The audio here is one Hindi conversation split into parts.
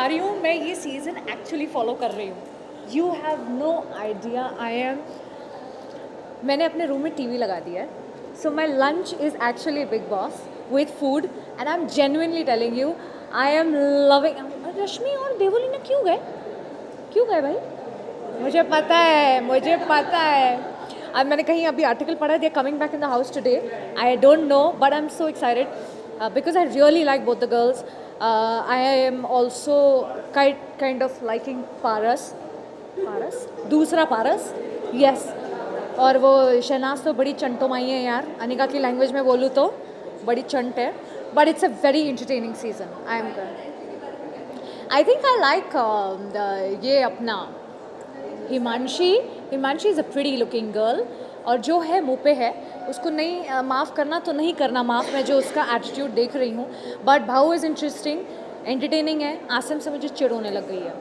बता रही हूँ, मैं ये सीज़न एक्चुअली फॉलो कर रही हूँ. You have no idea. मैंने अपने रूम में टीवी लगा दिया है. So my lunch is actually Bigg Boss with food and I am genuinely telling you, I am loving. Rashmi और देवोलीना क्यों गए भाई? मुझे पता है. अब मैंने कहीं अभी आर्टिकल पढ़ा, they are coming back in the house today. I don't know but I am so excited because I really like both the girls. I am also kind of liking Paras. दूसरा पारस, यस. और वो शहनाज तो बड़ी चंटो माई है यार. अनिका की लैंग्वेज में बोलूँ तो बड़ी चंट है. But it's a very entertaining season. I think I like ये अपना Himanshi is a pretty looking girl. और जो है मुँह पे है उसको नहीं माफ़ करना तो नहीं करना माफ़. मैं जो उसका एटीट्यूड देख रही हूँ. बट भाऊ इज़ इंटरेस्टिंग, एंटरटेनिंग है. आसिम से मुझे चिढ़ होने लग गई है.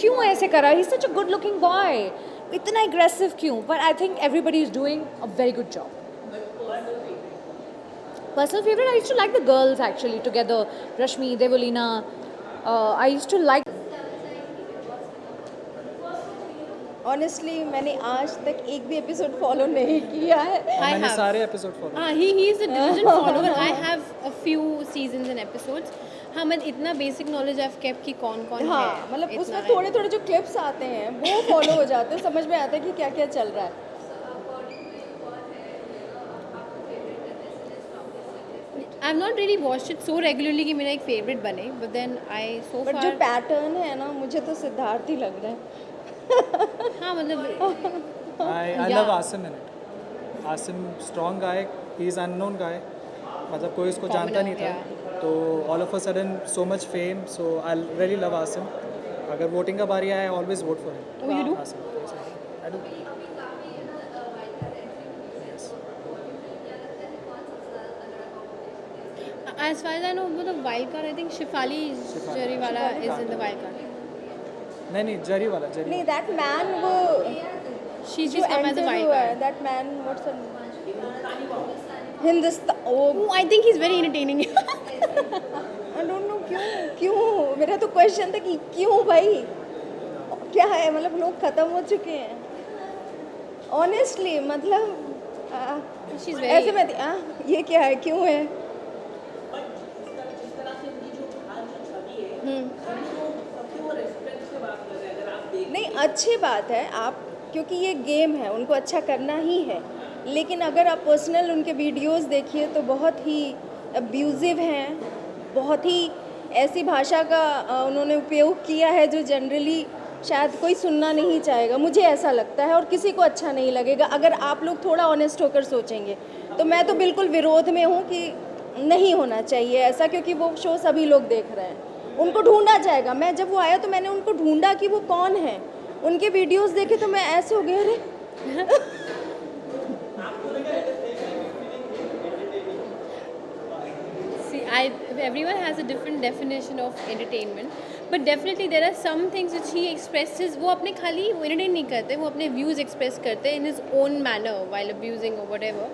क्यों ऐसे करा? ही सच अ गुड लुकिंग बॉय. इतना एग्रेसिव क्यों? But I think everybody is doing a very good job. Personal favorite, I used to like the girls actually together. Rashmi, Devolina. I used to like. Honestly मैंने आज तक एक भी एपिसोड फॉलो नहीं किया है. मैंने सारे episode follow. he is a diligent follower. I have a few seasons and episodes. हाँ, मैं इतना बेसिक नॉलेज I've kept कि कौन हाँ है. मतलब इतना उसमें है. थोड़े थोड़े जो क्लिप्स आते हैं वो फॉलो हो जाते हैं. समझ में आता है कि क्या क्या चल रहा है. I've not really watched it so regularly कि मेरा एक फेवरेट बने. But then I so but far. जो पैटर्न है ना, मुझे तो सिद्धार्थ ही लग रहा है. हाँ मतलब. I love Asim in it. Asim strong guy, he is unknown guy. मतलब कोई उसको जानता नहीं था. तो all of a sudden so much fame. So I really love Asim. अगर वोटिंग का बारी आया, I always vote for him. Oh, you do? Asim. Yes, I do. Yes. As far as I know, वो तो wild card. I think Shefali Jariwala is in the wild card. नहीं जरी वाला जरी. नहीं दैट मैन वो She's जो just come as a enter wild हुआ है card. That man what's Hindustan. Oh Oh, I think he's very entertaining. I don't know क्यों मेरा तो क्वेश्चन था कि क्यों भाई क्या है. मतलब लोग खत्म हो चुके हैं ऑनेस्टली. मतलब She's ऐसे very. में ये क्या है, क्यों है. नहीं अच्छी बात है आप, क्योंकि ये गेम है, उनको अच्छा करना ही है. लेकिन अगर आप पर्सनल उनके वीडियोस देखिए तो बहुत ही अब्यूज़िव हैं. बहुत ही ऐसी भाषा का उन्होंने उपयोग किया है जो जनरली शायद कोई सुनना नहीं चाहेगा. मुझे ऐसा लगता है और किसी को अच्छा नहीं लगेगा. अगर आप लोग थोड़ा ऑनेस्ट होकर सोचेंगे तो मैं तो बिल्कुल विरोध में हूँ कि नहीं होना चाहिए ऐसा, क्योंकि वो शो सभी लोग देख रहे हैं. उनको ढूंढा जाएगा. मैं जब वो आया तो मैंने उनको ढूंढा कि वो कौन है. उनके वीडियोस देखे तो मैं ऐसे हो गई, अरे See, everyone has a different definition of entertainment, but definitely there are some things which he expresses. वो अपने खाली entertain नहीं करते, वो अपने views express करते in his own manner while abusing or whatever.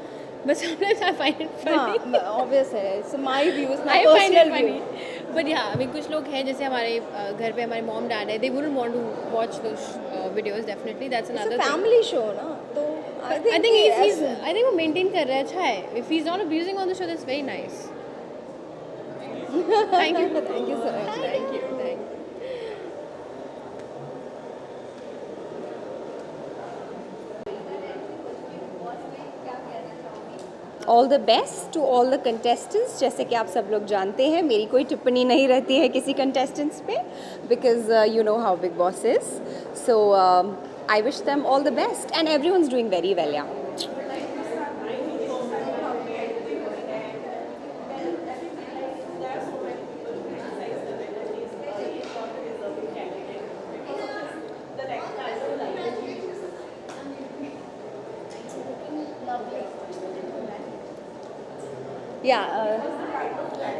But sometimes I find it funny. हाँ ऑब्वियस है. It's my views, I my find it personal funny. View. But yeah, I mean कुछ लोग हैं जैसे हमारे घर पे हमारे mom dad है, they wouldn't want to watch those videos. Definitely that's another thing. Family show ना, तो आई I think think I think वो maintain कर रहा है, अच्छा है. If he's not abusing on the show, that's very nice. Thank you. Thank you so much. Thank you. Thank you. All the best to all the contestants. जैसे कि आप सब लोग जानते हैं मेरी कोई टिप्पणी नहीं रहती है किसी कंटेस्टेंट्स पे, because you know how big boss is. So I wish them all the best and every one is doing very well. या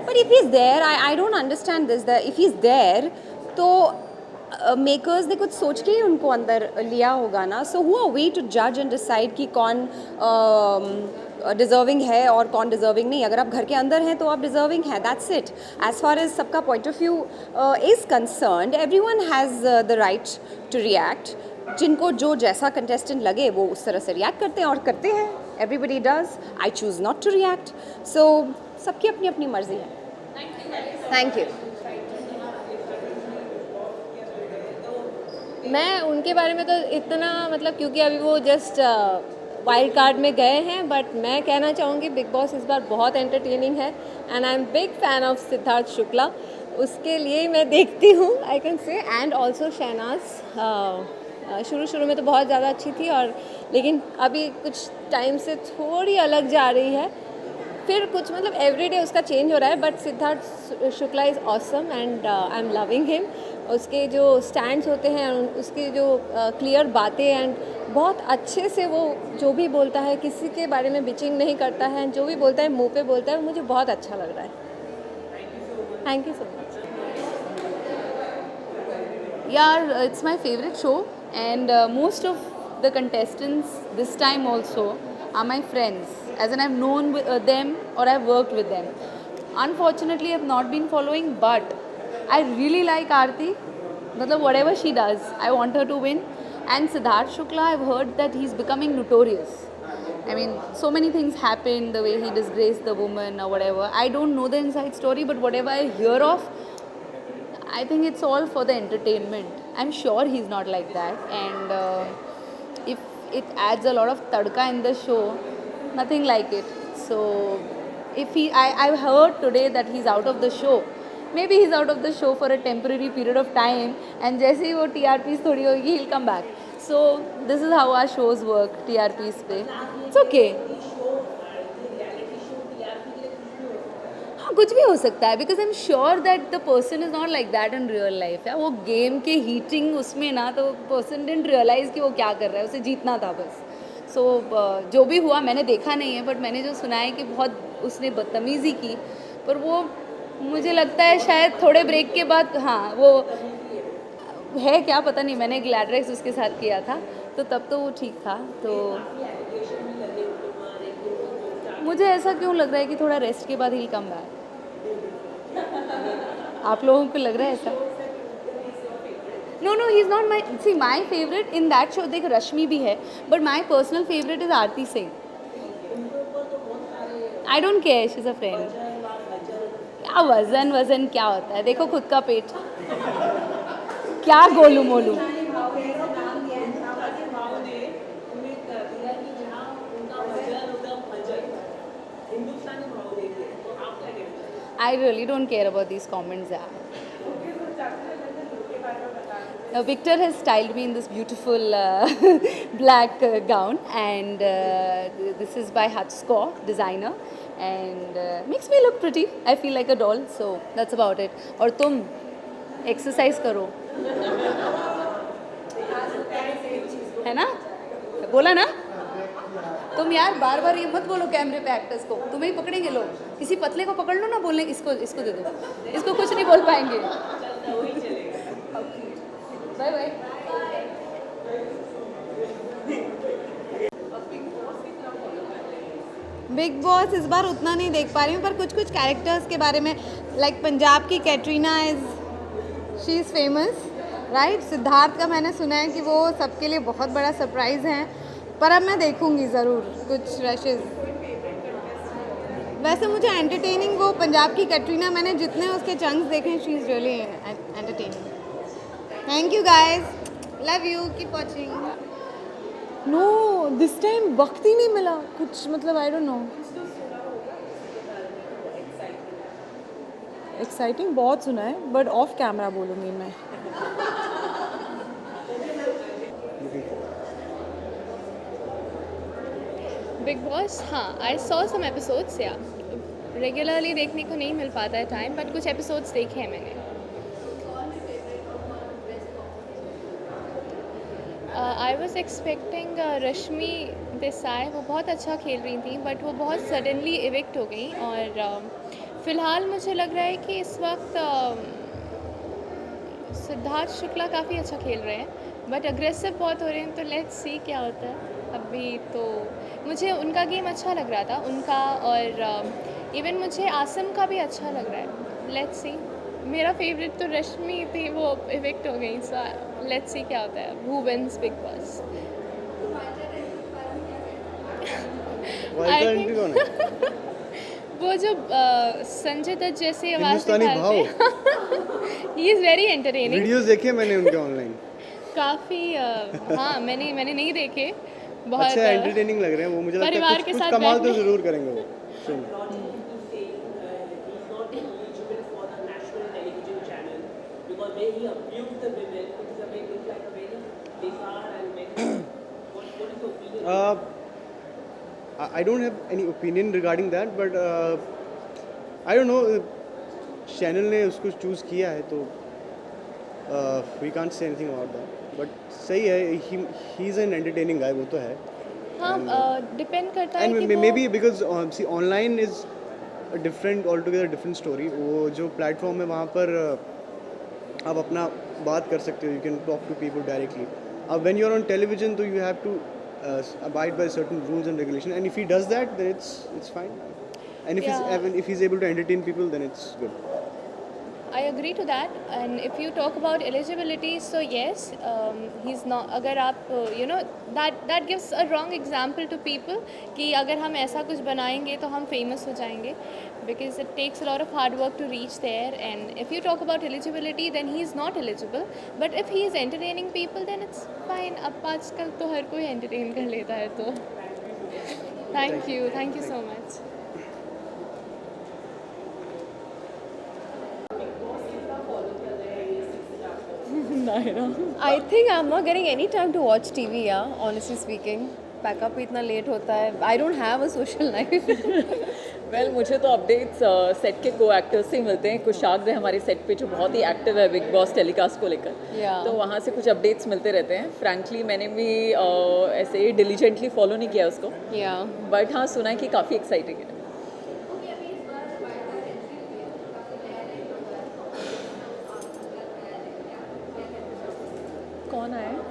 but if he's there, I don't understand this. That if he's there, तो मेकर्स ने कुछ सोच के ही उनको अंदर लिया होगा ना. So who are we to जज एंड डिसाइड कि कौन डिज़र्विंग है और कौन डिज़र्विंग नहीं. अगर आप घर के अंदर हैं तो आप डिज़र्विंग हैं, that's it. As far as सबका point of view is concerned, everyone has the right to react. जिनको जो जैसा कंटेस्टेंट लगे वो उस तरह से रिएक्ट करते हैं और करते हैं. Everybody does. I choose not to react. So सबकी अपनी अपनी मर्जी है. Thank you. मैं उनके बारे में तो इतना मतलब, क्योंकि अभी वो जस्ट वाइल्ड कार्ड में गए हैं, बट मैं कहना चाहूँगी बिग बॉस इस बार बहुत एंटरटेनिंग है and I am big fan of Siddharth Shukla. उसके लिए मैं देखती हूँ, I can say. And also Shehnaaz शुरू में तो बहुत ज़्यादा अच्छी थी, और लेकिन अभी कुछ टाइम से थोड़ी अलग जा रही है. फिर कुछ मतलब एवरीडे उसका चेंज हो रहा है, but Siddharth Shukla is awesome and I am loving him. उसके जो स्टैंड्स होते हैं, उसकी जो क्लियर बातें, एंड बहुत अच्छे से वो जो भी बोलता है, किसी के बारे में बिचिंग नहीं करता है, जो भी बोलता है मुंह पे बोलता है. मुझे बहुत अच्छा लग रहा है. Thank you so much. यार, it's my favorite show, and most of the contestants this time also are my friends, as in I've known them or I've worked with them. Unfortunately, I've not been following, but I really like Aarti. Matlab, whatever she does, I want her to win. And Siddharth Shukla, I've heard that he's becoming notorious. I mean, so many things happened, the way he disgraced the woman or whatever. I don't know the inside story, but whatever I hear of, I think it's all for the entertainment. I'm sure he's not like that. And if it adds a lot of tadka in the show, nothing like it. So, if I've heard today that he's out of the show. Maybe he's out of the show for a temporary period of time, and जैसे ही वो TRPs थोड़ी होगी, he'll come back. So, this is how our shows work, TRPs पे. It's okay. हाँ, कुछ भी हो सकता है, because I am sure that the person is not like that in real life. वो गेम के हीटिंग उसमें ना, तो पर्सन डिडंट रियलाइज़ कि वो क्या कर रहा है, उसे जीतना था बस. सो जो भी हुआ, मैंने देखा नहीं है, बट मैंने जो सुना है कि बहुत उसने बदतमीज़ी की, पर वो मुझे लगता है शायद थोड़े ब्रेक के बाद, हाँ वो है क्या पता नहीं, मैंने ग्लैडरेक्स उसके साथ किया था, तो तब तो वो ठीक था. तो मुझे ऐसा क्यों लग रहा है कि थोड़ा रेस्ट के बाद ही कम बैक. आप लोगों को लग रहा है ऐसा? No, he is not my. See, my favourite in that show, देख रश्मि भी है, but my personal favourite is Aarti Singh. I don't care, she is a friend. क्या वजन क्या होता है, देखो खुद का पेट, क्या Golu Molu. I really don't care about these comments. Now, Victor has styled me in this beautiful black gown, and this is by Hatsko designer, and makes me look pretty. I feel like a doll, so that's about it. और तुम exercise करो, है ना? बोला ना? तुम यार बार बार ये मत बोलो कैमरे पे एक्टर्स को, तुम्हें ही पकड़ेंगे लोग. किसी पतले को पकड़ लो ना, बोलने इसको दे दो, इसको कुछ नहीं बोल पाएंगे. Bye bye. बिग बॉस इस बार उतना नहीं देख पा रही हूँ, पर कुछ कैरेक्टर्स के बारे में, लाइक पंजाब की Katrina she is famous, right. Siddharth का मैंने सुना है कि वो सबके लिए बहुत बड़ा सरप्राइज़ है, पर अब मैं देखूंगी ज़रूर कुछ रशेज़. वैसे मुझे एंटरटेनिंग वो पंजाब की कैटरीना, मैंने जितने उसके चंक्स देखे, she is really entertaining. Thank you guys, love you, keep watching. No, this time वक्त ही नहीं मिला कुछ, मतलब आई डोंट नो. एक्साइटिंग बहुत सुना है, बट ऑफ कैमरा बोलूँगी मैं. बिग बॉस, हाँ, आई सॉ सम एपिसोड्स. या रेगुलरली देखने को नहीं मिल पाता है टाइम, बट कुछ एपिसोड्स देखे हैं मैंने. I was expecting Rashmi Desai, वो बहुत अच्छा खेल रही थी, बट वो बहुत सडनली इविक्ट हो गई. और फ़िलहाल मुझे लग रहा है कि इस वक्त सिद्धार्थ शुक्ला काफ़ी अच्छा खेल रहे हैं, बट अग्रेसिव बहुत हो रहे हैं, तो लेट्स सी क्या होता है। अभी तो मुझे उनका गेम अच्छा लग रहा था, उनका, और इवन मुझे आसिम का भी अच्छा लग रहा है। Let's see. मेरा फेवरेट तो रश्मि थी, वो इफेक्ट हो गई, सो लेट्स सी क्या होता है। Who wins Bigg Boss? Wild entry कौन है? वो जो संजय दत्त जैसी आवाज़ हिंदुस्तानी भाव। He is very entertaining. Videos देखे मैंने उनके ऑनलाइन, काफ़ी हाँ, मैंने नहीं देखे। बहुत अच्छा एंटरटेनिंग लग रहे हैं वो, मुझे लगता परिवार है के कुछ साथ कमाल तो बैठने- जरूर करेंगे वो शो में। I don't have any opinion regarding that, but I don't know. Channel ने उसको चूज़ किया है तो we can't say anything about that. But सही है, he is an entertaining guy, वो तो है. हाँ, डिपेंड करता है And कि maybe because see online is a different, altogether different story. वो जो platform है वहाँ पर आप अपना बात कर सकते हो. You can talk to people directly. When you're on television, तो you have to abide by certain rules and regulation. And if he does that, then it's fine. And if he's able to entertain people, then it's good. I agree to that. And if you talk about eligibility, so yes, he's not. अगर आप that gives a wrong example to people कि अगर हम ऐसा कुछ बनाएंगे तो हम famous हो जाएंगे, because it takes a lot of hard work to reach there. And if you talk about eligibility, then he is not eligible. But if he is entertaining people, then it's fine. अब आजकल तो हर कोई entertain कर लेता है तो. Thank you so much. I think I'm not getting any time to watch TV, yeah, honestly speaking. Pack up इतना लेट होता है. I don't have a social life. Well मुझे तो अपडेट्स सेट के को एक्टर्स से ही मिलते हैं. कुशाग है हमारे सेट पे जो बहुत ही एक्टिव है बिग बॉस टेलीकास्ट को लेकर. Yeah. तो वहाँ से कुछ अपडेट्स मिलते रहते हैं. फ्रैंकली मैंने भी ऐसे डिलीजेंटली फॉलो नहीं किया उसको, Yeah. बट हाँ सुना है कि काफ़ी एक्साइटिंग है. कौन आया है?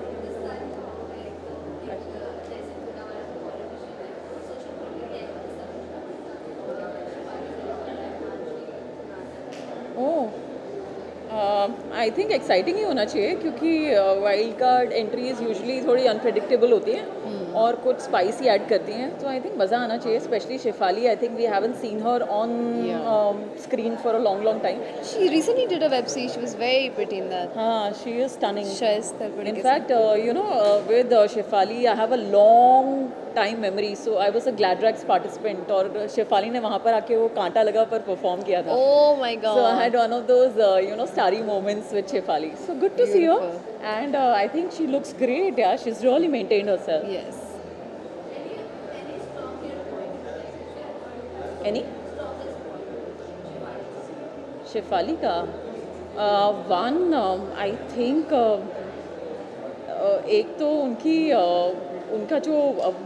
आई थिंक एक्साइटिंग ही होना चाहिए क्योंकि वाइल्ड कार्ड एंट्रीज यूजुअली थोड़ी अनप्रेडिक्टेबल होती हैं और कुछ स्पाइसी ऐड करती हैं, तो आई थिंक मज़ा आना चाहिए. Specially Shefali, I think we haven't seen her on screen for a long time. She recently did a web series. She was very pretty in that. हाँ, she is stunning. Shaista In fact, with Shefali, I have a long time memory. So I was a Gladrax participant और शेफाली ने वहाँ पर आके वो कांटा लगा पर परफॉर्म किया था. Oh my God. So I had one of those, starry moments with Shefali. So good to see her. And I think she looks great. Yeah, she's really maintained herself. Yes. Any? Shefali का वन आई थिंक एक तो उनका जो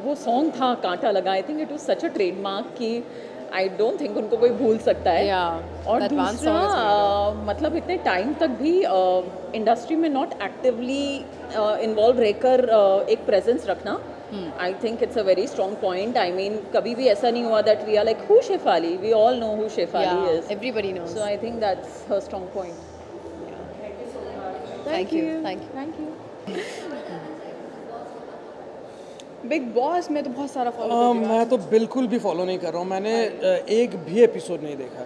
वो सॉन्ग था कांटा लगा, I think it was such a trademark कि आई डोंट थिंक उनको कोई भूल सकता है. Yeah, और that one दूसरा song is मतलब इतने टाइम तक भी इंडस्ट्री में नॉट एक्टिवली इन्वॉल्व रहकर एक प्रेजेंस रखना, I think it's a very strong point. I mean कभी भी ऐसा नहीं हुआ that we are like who Shefali, we all know who Shefali Yeah, is. everybody knows. So I think that's her strong point. Thank you. Thank you. Big boss में तो बहुत सारा फॉलो मैं तो बिल्कुल भी फॉलो नहीं कर रहा हूँ. मैंने एक भी एपिसोड नहीं देखा.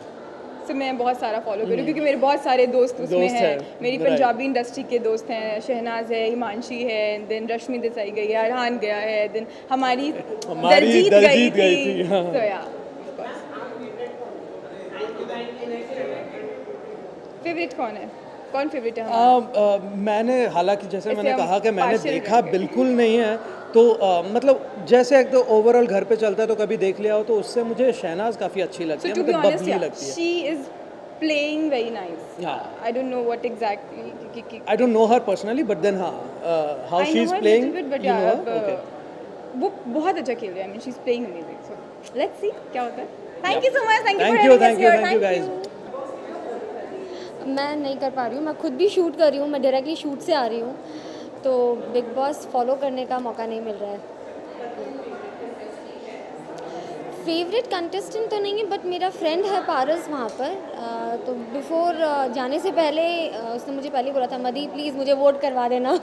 से मैं बहुत सारा फॉलो करूँ क्योंकि मेरे बहुत सारे दोस्त उसमें दोस्त हैं. हैं, मेरी right. पंजाबी इंडस्ट्री के दोस्त हैं. शहनाज है, हिमांशी है, देन रश्मि देसाई गई है, अरहान गया है, देन हमारी दलजीत गई थी. हाँ. तो या फेवरेट कौन है? कौन फेवरेट है हमारा? मैंने हालांकि जैसे ऐसे मैंने हम कहा कि मैंने partial देखा करेंगे. बिल्कुल नहीं है, तो मतलब जैसे एक तो ओवरऑल घर पे चलता है तो कभी देख लिया हो, तो उससे मुझे शहनाज काफ़ी अच्छी लगती So है, to be मतलब honest, बबली yeah, लगती है. she is playing very nice. Yeah. I don't know what exactly. I don't know her personally, but then हाँ, how I she know is her playing, little bit, but you yeah, know अब, her? Okay. वो बहुत अच्छा खेल रही है. I mean, she's playing amazing. So let's see क्या होता है. Thank you so much. Thank you Thank for you, having us thank you, here. thank you guys. मैं नहीं कर पा रही हूँ. मैं खुद भी शूट कर रही हूँ. मैं डायरेक्टली शूट से आ रही हूँ. तो बिग बॉस फॉलो करने का मौका नहीं मिल रहा है। फेवरेट कंटेस्टेंट तो नहीं है, बट मेरा फ्रेंड है पारस वहाँ पर। तो बिफोर जाने से पहले उसने मुझे पहले बोला था, मदी प्लीज़ मुझे वोट करवा देना।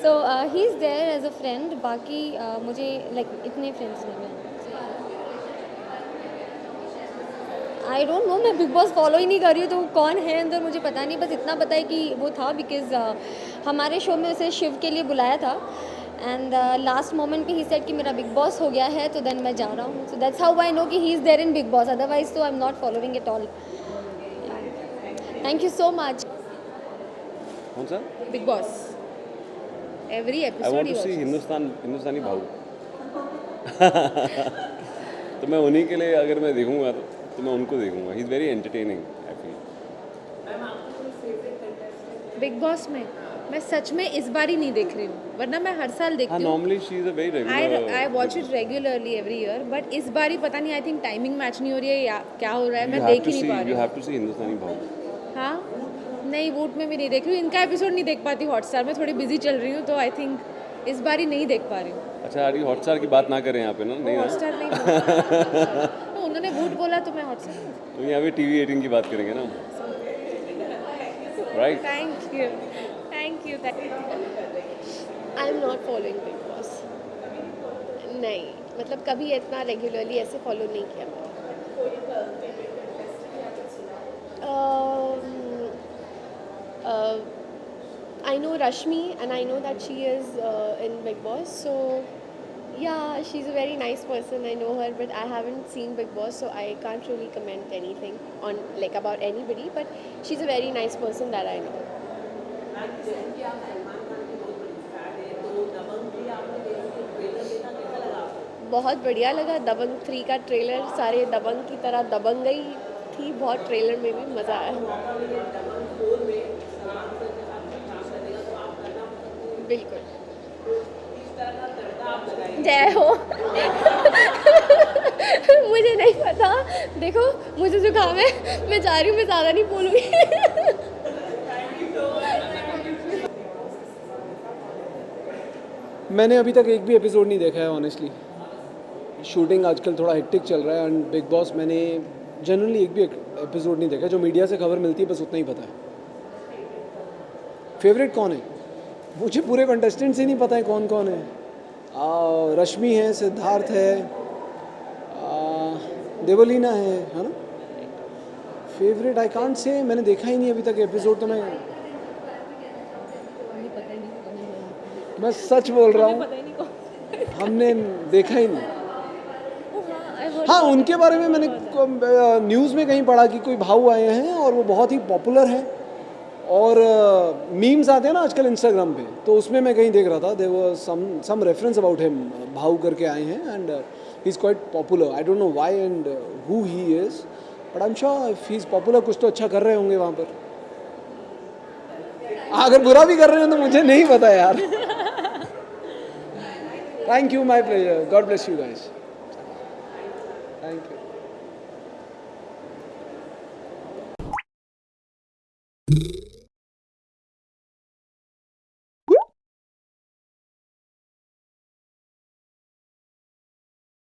So he is there as a friend. बाकी मुझे लाइक इतने फ्रेंड्स नहीं हैं। आई डोंट नो, मैं बिग बॉस फॉलो ही नहीं कर रही हूँ, तो कौन है अंदर मुझे पता नहीं। बस इतना पता है कि वो था, बिकॉज हमारे शो में उसे शिव के लिए बुलाया था। एंड लास्ट मोमेंट पे ही सेड कि मेरा बिग बॉस हो गया है, तो देन मैं जा रहा हूँ। So that's how I know कि he is there in Bigg Boss, otherwise तो I am not following it all. Thank you so much. कौन सा? Bigg Boss every I episode want to see Hindustani Bhau. तो मैं उन्हीं के लिए अगर मैं देखूंगा तो मैं उनको देखूंगा। He is very entertaining I feel. Big boss में मैं सच में इस बार ही नहीं देख रही हूँ, वरना मैं हर साल देखती हूँ। Normally she is a very regular. I watch it regularly every year, but इस बार ही पता नहीं, आई थिंक टाइमिंग मैच नहीं हो रही है या क्या हो रहा है, मैं देख ही नहीं पा रही यू हूँ। हैव टू सी हिंदुस्तानी भाऊ। हाँ नहीं, वोट में भी नहीं देख रही हूँ, इनका एपिसोड नहीं देख पाती हॉटस्टार में, थोड़ी बिजी चल रही हूँ, तो आई थिंक इस बार ही नहीं देख पा रही हूँ। अच्छा आरी हॉटस्टार की बात ना करें यहाँ पे ना, नहीं ना? हॉटस्टार नहीं बोला। तो उन्होंने वोट बोला तो मैं हॉटस्टार। तो यहाँ पे TV 18 की बात करेंगे ना, right? Thank you thank you. I am not following big boss. नहीं, मतलब कभी इतना रेगुलरली ऐसे फॉलो नहीं किया मैंने। I know Rashmi and I know that she is in Big Boss, so yeah, she's a very nice person. I know her, but I haven't seen Big Boss, so I can't really comment anything on like about anybody. But she's a very nice person that I know. बहुत बढ़िया लगा। दबंग 3 का ट्रेलर सारे दबंग की तरह दबंग गई थी, बहुत ट्रेलर में भी मज़ा आया। बिल्कुल, जय हो। मुझे नहीं पता, देखो मुझे जुकाम है, मैं जा रही हूँ, मैं ज़्यादा नहीं बोलूँगी। मैंने अभी तक एक भी एपिसोड नहीं देखा है ऑनेस्टली। शूटिंग आजकल थोड़ा हेक्टिक चल रहा है एंड बिग बॉस मैंने जनरली एक भी एपिसोड नहीं देखा। जो मीडिया से खबर मिलती है बस उतना ही पता है। फेवरेट कौन है? मुझे पूरे कंटेस्टेंट्स ही नहीं पता है कौन कौन है। रश्मि है, सिद्धार्थ है, देवलीना है ना। फेवरेट आई कांट से, मैंने देखा ही नहीं अभी तक एपिसोड, तो मैं सच बोल रहा हूँ, हमने देखा ही नहीं। हाँ, उनके बारे में मैंने न्यूज़ में कहीं पढ़ा कि कोई भाऊ आए हैं और वो बहुत ही पॉपुलर हैं और मीम्स आते हैं ना आजकल इंस्टाग्राम पे, तो उसमें मैं कहीं देख रहा था there was some reference about him. Bhau करके आए हैं and he is quite popular. I don't know why and who he is, but I am sure if he is popular कुछ तो अच्छा कर रहे होंगे वहाँ पर। अगर बुरा भी कर रहे हैं तो मुझे नहीं पता यार। Thank you, my pleasure, God bless you guys, thank you.